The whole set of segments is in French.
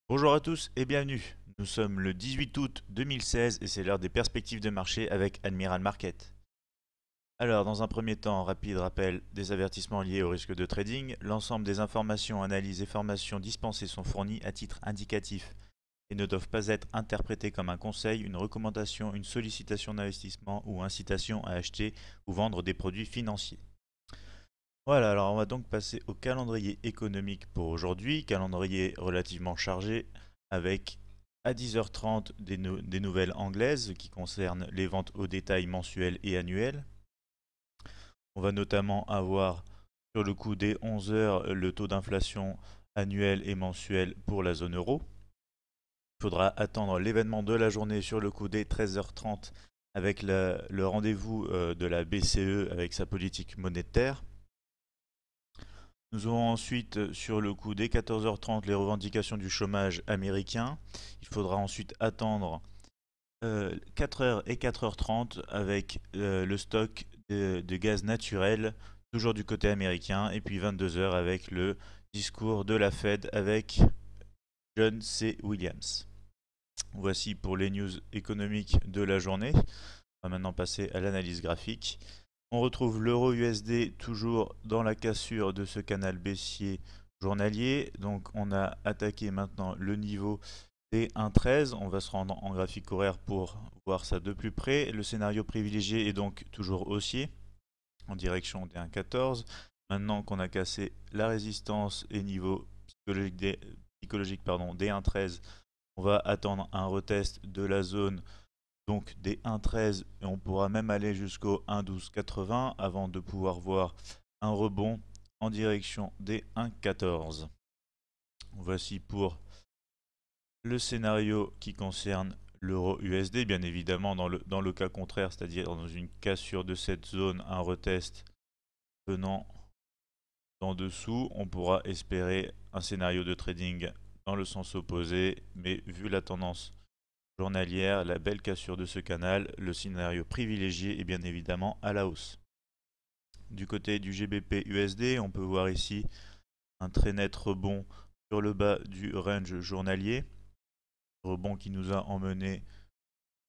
Bonjour à tous et bienvenue. Nous sommes le 18 août 2016 et c'est l'heure des perspectives de marché avec Admiral Market. Alors, dans un premier temps, rapide rappel des avertissements liés au risque de trading. L'ensemble des informations, analyses et formations dispensées sont fournies à titre indicatif et ne doivent pas être interprétées comme un conseil, une recommandation, une sollicitation d'investissement ou incitation à acheter ou vendre des produits financiers. Voilà, alors on va donc passer au calendrier économique pour aujourd'hui, calendrier relativement chargé avec à 10h30 des nouvelles anglaises qui concernent les ventes au détail mensuelles et annuelles. On va notamment avoir sur le coup des 11h le taux d'inflation annuel et mensuel pour la zone euro. Il faudra attendre l'événement de la journée sur le coup des 13h30 avec le rendez-vous de la BCE avec sa politique monétaire. Nous aurons ensuite sur le coup dès 14h30 les revendications du chômage américain. Il faudra ensuite attendre 4h et 4h30 avec le stock de gaz naturel, toujours du côté américain, et puis 22h avec le discours de la Fed avec John C. Williams. Voici pour les news économiques de la journée. On va maintenant passer à l'analyse graphique. On retrouve l'euro USD toujours dans la cassure de ce canal baissier journalier. Donc on a attaqué maintenant le niveau des 1,13. On va se rendre en graphique horaire pour voir ça de plus près. Le scénario privilégié est donc toujours haussier en direction des 1,14. Maintenant qu'on a cassé la résistance et niveau psychologique des 1,13, on va attendre un retest de la zone donc des 1,13 et on pourra même aller jusqu'au 1,1280 avant de pouvoir voir un rebond en direction des 1,14. Voici pour le scénario qui concerne l'euro USD, bien évidemment dans le cas contraire, c'est-à-dire dans une cassure de cette zone, un retest venant d'en dessous, on pourra espérer un scénario de trading dans le sens opposé, mais vu la tendance journalière, la belle cassure de ce canal, le scénario privilégié est bien évidemment à la hausse. Du côté du GBP USD, on peut voir ici un très net rebond sur le bas du range journalier, rebond qui nous a emmené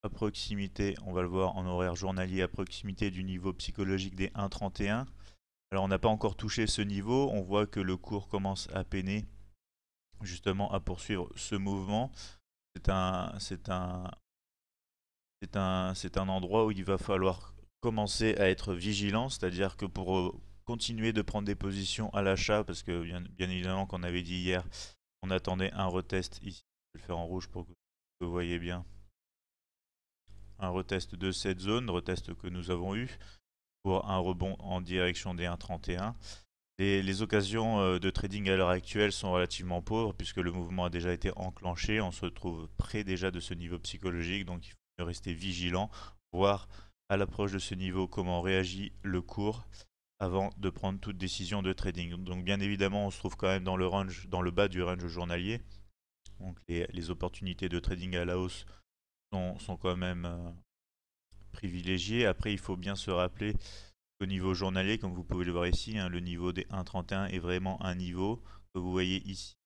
à proximité, on va le voir en horaire journalier, à proximité du niveau psychologique des 1,31. Alors on n'a pas encore touché ce niveau, on voit que le cours commence à peiner justement à poursuivre ce mouvement. C'est un, c'est un, c'est un endroit où il va falloir commencer à être vigilant, c'est-à-dire que pour continuer de prendre des positions à l'achat, parce que bien évidemment qu'on avait dit hier, on attendait un retest ici, je vais le faire en rouge pour que vous voyez bien, un retest de cette zone, retest que nous avons eu, pour un rebond en direction des 1,31. Les occasions de trading à l'heure actuelle sont relativement pauvres puisque le mouvement a déjà été enclenché, on se trouve près déjà de ce niveau psychologique, donc il faut rester vigilant, voir à l'approche de ce niveau comment réagit le cours avant de prendre toute décision de trading. Donc bien évidemment on se trouve quand même dans le range, dans le bas du range journalier, donc les opportunités de trading à la hausse sont quand même privilégiées. Après il faut bien se rappeler au niveau journalier, comme vous pouvez le voir ici, hein, le niveau des 1,31 est vraiment un niveau que vous voyez ici,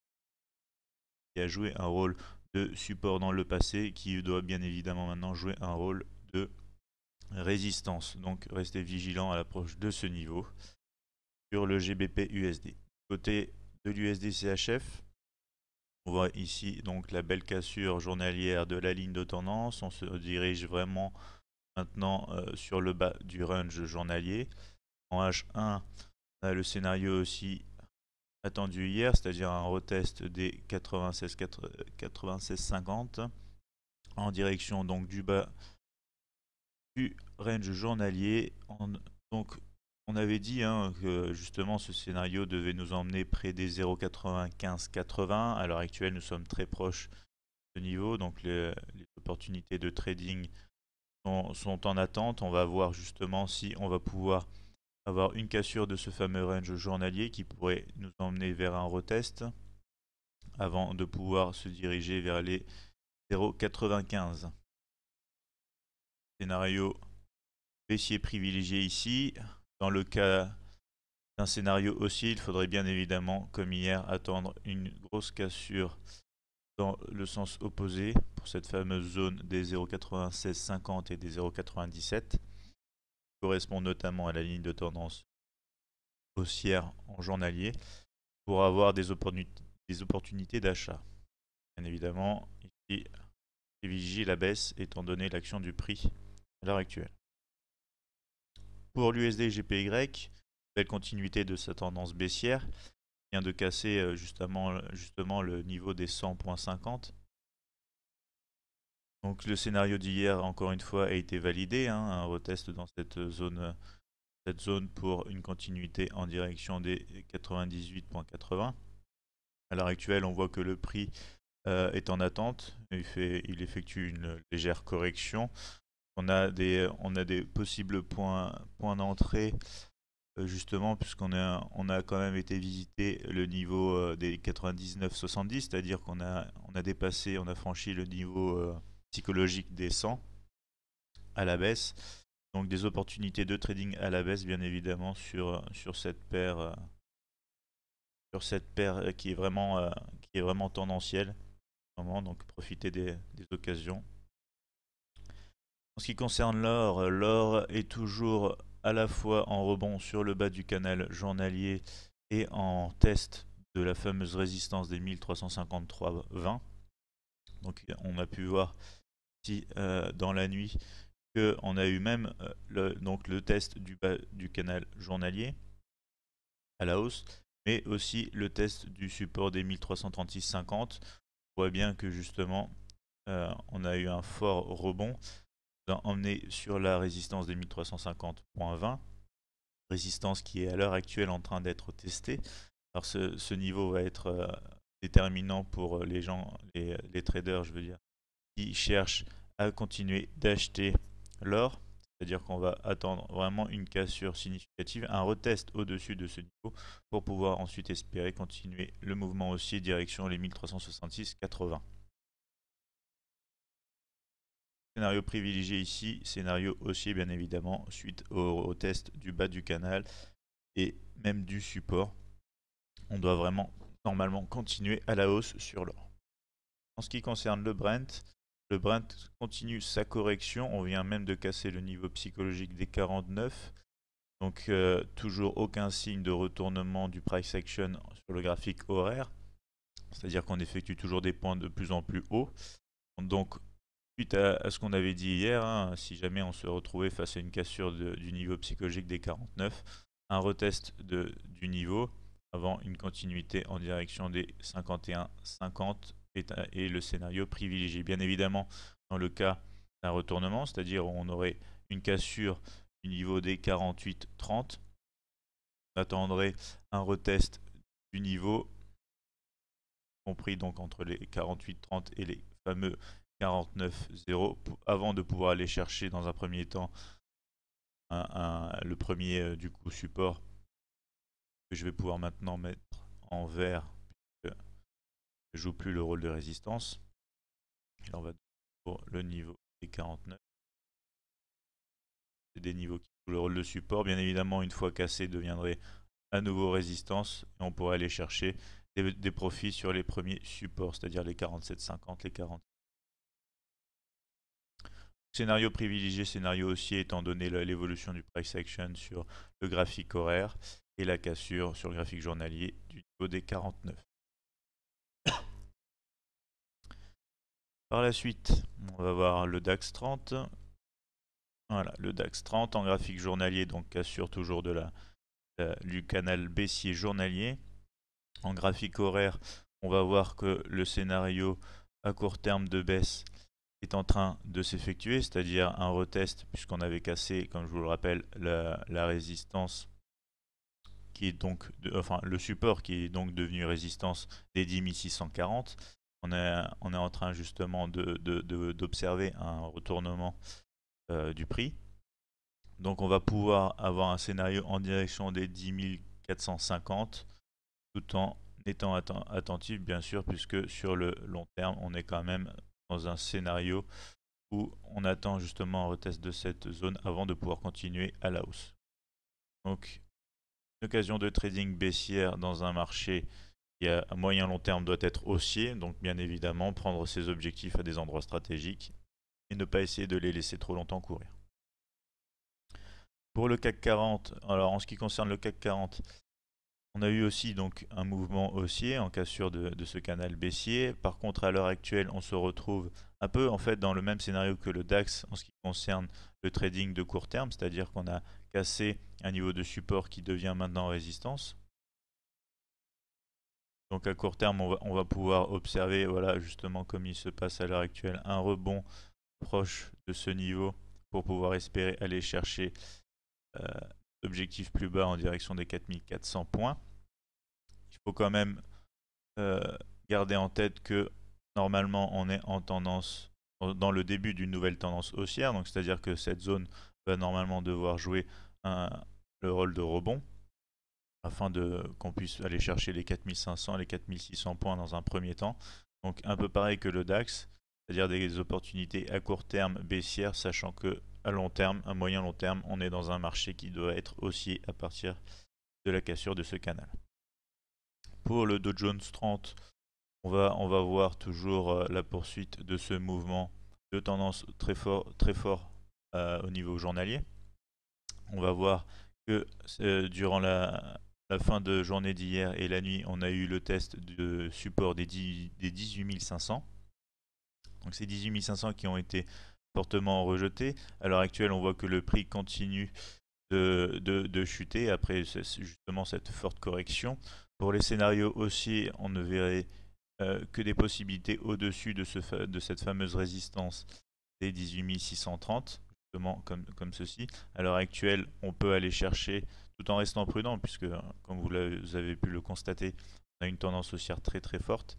qui a joué un rôle de support dans le passé, qui doit bien évidemment maintenant jouer un rôle de résistance. Donc restez vigilant à l'approche de ce niveau sur le GBP USD. Côté de l'USD CHF, on voit ici donc la belle cassure journalière de la ligne de tendance. On se dirige vraiment maintenant sur le bas du range journalier. En H1, on a le scénario aussi attendu hier, c'est-à-dire un retest des 96,50 en direction donc du bas du range journalier. Donc on avait dit que justement ce scénario devait nous emmener près des 0,9580. À l'heure actuelle, nous sommes très proches de ce niveau, donc les opportunités de trading sont en attente. On va voir justement si on va pouvoir avoir une cassure de ce fameux range journalier qui pourrait nous emmener vers un retest avant de pouvoir se diriger vers les 0,95. Scénario baissier privilégié ici. Dans le cas d'un scénario haussier, il faudrait bien évidemment, comme hier, attendre une grosse cassure dans le sens opposé pour cette fameuse zone des 0,9650 et des 0,97, qui correspond notamment à la ligne de tendance haussière en journalier, pour avoir des opportunités d'achat. Bien évidemment, ici, privilégier la baisse étant donné l'action du prix à l'heure actuelle. Pour l'USD GPY, belle continuité de sa tendance baissière, vient de casser justement le niveau des 100,50. Donc le scénario d'hier, encore une fois, a été validé, hein, un retest dans cette zone pour une continuité en direction des 98,80. À l'heure actuelle, on voit que le prix est en attente, il effectue une légère correction. On a des possibles points d'entrée, justement, puisqu'on a quand même été visiter le niveau des 99,70, c'est-à-dire qu'on a dépassé, on a franchi le niveau psychologique des 100 à la baisse. Donc des opportunités de trading à la baisse, bien évidemment, sur cette paire, qui est vraiment tendancielle. Donc profiter des occasions. En ce qui concerne l'or, l'or est toujours à la fois en rebond sur le bas du canal journalier et en test de la fameuse résistance des 1353,20. Donc on a pu voir ici dans la nuit qu'on a eu même le test du bas du canal journalier à la hausse, mais aussi le test du support des 1336,50. On voit bien que justement on a eu un fort rebond emmené sur la résistance des 1350,20, résistance qui est à l'heure actuelle en train d'être testée. Alors ce niveau va être déterminant pour les gens, les traders, je veux dire, qui cherchent à continuer d'acheter l'or. C'est-à-dire qu'on va attendre vraiment une cassure significative, un retest au-dessus de ce niveau pour pouvoir ensuite espérer continuer le mouvement haussier direction les 1366,80. Scénario privilégié ici, scénario haussier bien évidemment, suite au test du bas du canal et même du support. On doit vraiment normalement continuer à la hausse sur l'or. En ce qui concerne le Brent continue sa correction, on vient même de casser le niveau psychologique des 49. Donc toujours aucun signe de retournement du price action sur le graphique horaire. C'est-à-dire qu'on effectue toujours des points de plus en plus hauts. Donc suite à ce qu'on avait dit hier, hein, si jamais on se retrouvait face à une cassure du niveau psychologique des 49, un retest du niveau avant une continuité en direction des 51,50 est le scénario privilégié. Bien évidemment, dans le cas d'un retournement, c'est-à-dire on aurait une cassure du niveau des 48,30, on attendrait un retest du niveau compris donc entre les 48,30 et les fameux 49,0 avant de pouvoir aller chercher dans un premier temps le premier du coup support que je vais pouvoir maintenant mettre en vert puisque je ne joue plus le rôle de résistance. Et là on va pour le niveau des 49. C'est des niveaux qui jouent le rôle de support. Bien évidemment, une fois cassé, deviendrait à nouveau résistance et on pourrait aller chercher des profits sur les premiers supports, c'est-à-dire les 47,50, les 40. Scénario privilégié, scénario haussier, étant donné l'évolution du price action sur le graphique horaire et la cassure sur le graphique journalier du niveau des 49. Par la suite, on va voir le DAX 30. Voilà, le DAX 30 en graphique journalier, donc cassure toujours du canal baissier journalier. En graphique horaire, on va voir que le scénario à court terme de baisse est en train de s'effectuer, c'est-à-dire un retest, puisqu'on avait cassé, comme je vous le rappelle, la résistance qui est donc, le support qui est donc devenu résistance des 10 640. On est en train justement d'observer un retournement du prix. Donc on va pouvoir avoir un scénario en direction des 10 450 tout en étant attentif bien sûr, puisque sur le long terme on est quand même dans un scénario où on attend justement un retest de cette zone avant de pouvoir continuer à la hausse. Donc une occasion de trading baissière dans un marché qui à moyen long terme doit être haussier, donc bien évidemment prendre ses objectifs à des endroits stratégiques et ne pas essayer de les laisser trop longtemps courir. Pour le CAC 40, alors en ce qui concerne le CAC 40, on a eu aussi donc un mouvement haussier en cassure de ce canal baissier. Par contre, à l'heure actuelle, on se retrouve un peu en fait dans le même scénario que le DAX en ce qui concerne le trading de court terme, c'est-à-dire qu'on a cassé un niveau de support qui devient maintenant résistance. Donc à court terme, on va pouvoir observer, voilà, justement comme il se passe à l'heure actuelle, un rebond proche de ce niveau pour pouvoir espérer aller chercher objectif plus bas en direction des 4400 points. Il faut quand même garder en tête que normalement on est en tendance dans le début d'une nouvelle tendance haussière, donc c'est-à-dire que cette zone va normalement devoir jouer le rôle de rebond afin qu'on puisse aller chercher les 4500 et les 4600 points dans un premier temps. Donc un peu pareil que le DAX, c'est-à-dire des opportunités à court terme baissières, sachant que à long terme, à moyen long terme, on est dans un marché qui doit être haussier à partir de la cassure de ce canal. Pour le Dow Jones 30, on va voir toujours la poursuite de ce mouvement de tendance très fort au niveau journalier. On va voir que durant la fin de journée d'hier et la nuit, on a eu le test de support des 18 500. Donc ces 18 500 qui ont été fortement rejetés. À l'heure actuelle, on voit que le prix continue de chuter après justement cette forte correction. Pour les scénarios haussiers, on ne verrait que des possibilités au-dessus de cette fameuse résistance des 18 630, justement comme ceci. À l'heure actuelle, on peut aller chercher, tout en restant prudent, puisque comme vous avez pu le constater, on a une tendance haussière très très forte.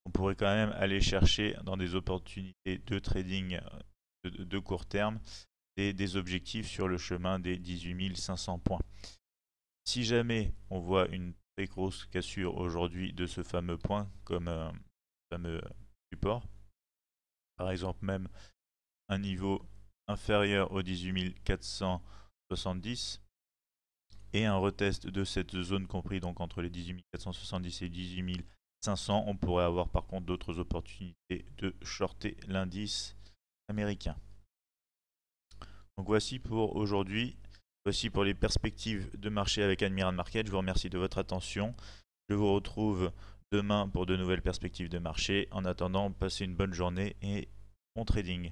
On pourrait quand même aller chercher dans des opportunités de trading de court terme des objectifs sur le chemin des 18 500 points. Si jamais on voit une très grosse cassure aujourd'hui de ce fameux point comme fameux support, par exemple même un niveau inférieur aux 18 470 et un retest de cette zone compris donc entre les 18 470 et 18 500, on pourrait avoir par contre d'autres opportunités de shorter l'indice américain. Donc voici pour aujourd'hui, voici pour les perspectives de marché avec Admiral Market. Je vous remercie de votre attention. Je vous retrouve demain pour de nouvelles perspectives de marché. En attendant, passez une bonne journée et bon trading.